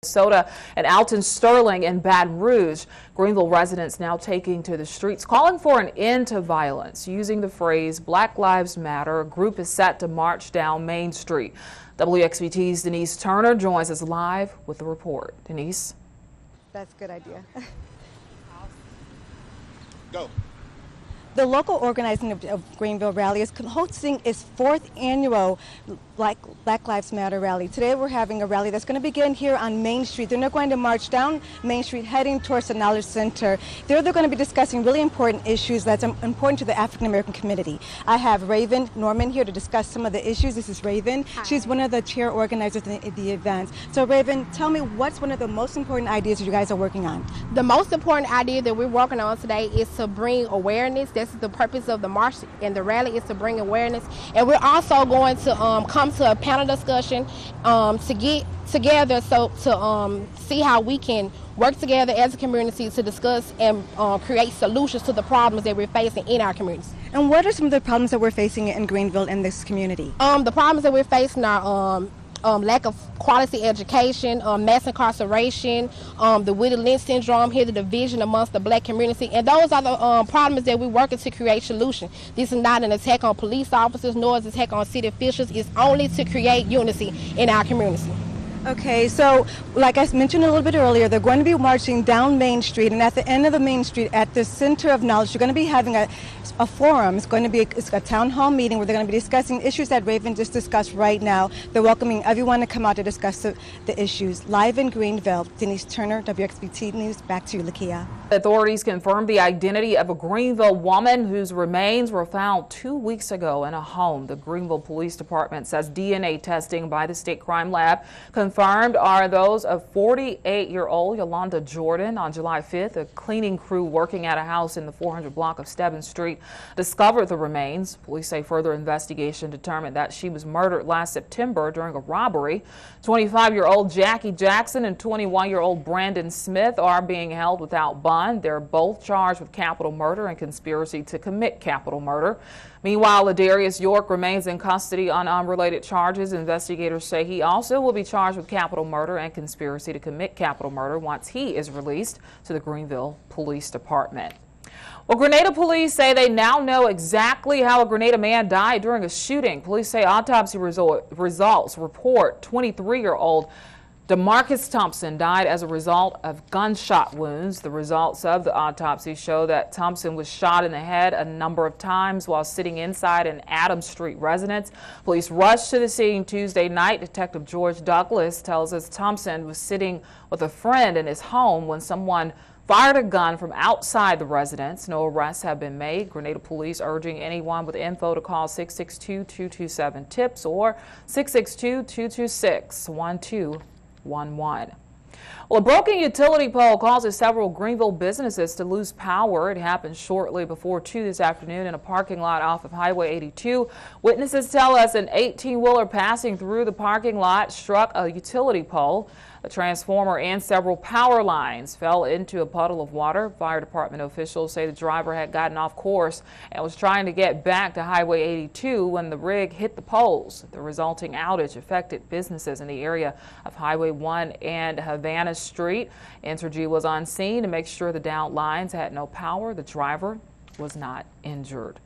Minnesota and Alton Sterling in Baton Rouge. Greenville residents now taking to the streets calling for an end to violence. Using the phrase Black Lives Matter, a group is set to march down Main Street. WXBT's Denise Turner joins us live with the report. Denise? That's a good idea. Go. The local organizing of Greenville Rally is hosting its 4th annual Black Lives Matter rally. Today we're having a rally that's going to begin here on Main Street. They're not going to march down Main Street heading towards the Knowledge Center. They're going to be discussing really important issues that's important to the African American community. I have Raven Norman here to discuss some of the issues. This is Raven. Hi. She's one of the chair organizers in the event. So Raven, tell me what's one of the most important ideas that you guys are working on? The most important idea that we're working on today is to bring awareness. That's the purpose of the march and the rally, is to bring awareness. And we're also going to come to a panel discussion to get together to see how we can work together as a community to discuss and create solutions to the problems that we're facing in our communities. And what are some of the problems that we're facing in Greenville in this community? The problems that we're facing are lack of quality education, mass incarceration, the Willie Lynch syndrome, here the division amongst the black community, and those are the problems that we're working to create solutions. This is not an attack on police officers, nor is it an attack on city officials. It's only to create unity in our community. Okay, so like I mentioned a little bit earlier, they're going to be marching down Main Street, and at the end of the Main Street, at the Center of Knowledge, you're going to be having a forum. It's going to be a town hall meeting where they're going to be discussing issues that Raven just discussed right now. They're welcoming everyone to come out to discuss the issues. Live in Greenville, Denise Turner, WXBT News. Back to you, Lakia. Authorities confirmed the identity of a Greenville woman whose remains were found 2 weeks ago in a home. The Greenville Police Department says DNA testing by the State Crime Lab confirmed are those of 48-year-old Yolanda Jordan. On July 5th, a cleaning crew working at a house in the 400 block of Stebbins Street discovered the remains. Police say further investigation determined that she was murdered last September during a robbery. 25-year-old Jackie Jackson and 21-year-old Brandon Smith are being held without bond. They're both charged with capital murder and conspiracy to commit capital murder. Meanwhile, Ladarius York remains in custody on unrelated charges. Investigators say he also will be charged with capital murder and conspiracy to commit capital murder once he is released to the Greenville Police Department. Well, Grenada police say they now know exactly how a Grenada man died during a shooting. Police say autopsy results report 23-year-old DeMarcus Thompson died as a result of gunshot wounds. The results of the autopsy show that Thompson was shot in the head a number of times while sitting inside an Adams Street residence. Police rushed to the scene Tuesday night. Detective George Douglas tells us Thompson was sitting with a friend in his home when someone fired a gun from outside the residence. No arrests have been made. Grenada police urging anyone with info to call 662-227-TIPS or 662-226-1211. Well, a broken utility pole causes several Greenville businesses to lose power. It happened shortly before 2 this afternoon in a parking lot off of Highway 82. Witnesses tell us an 18-wheeler passing through the parking lot struck a utility pole. A transformer and several power lines fell into a puddle of water. Fire department officials say the driver had gotten off course and was trying to get back to Highway 82 when the rig hit the poles. The resulting outage affected businesses in the area of Highway 1 and Havana Street. Entergy was on scene to make sure the downed lines had no power. The driver was not injured.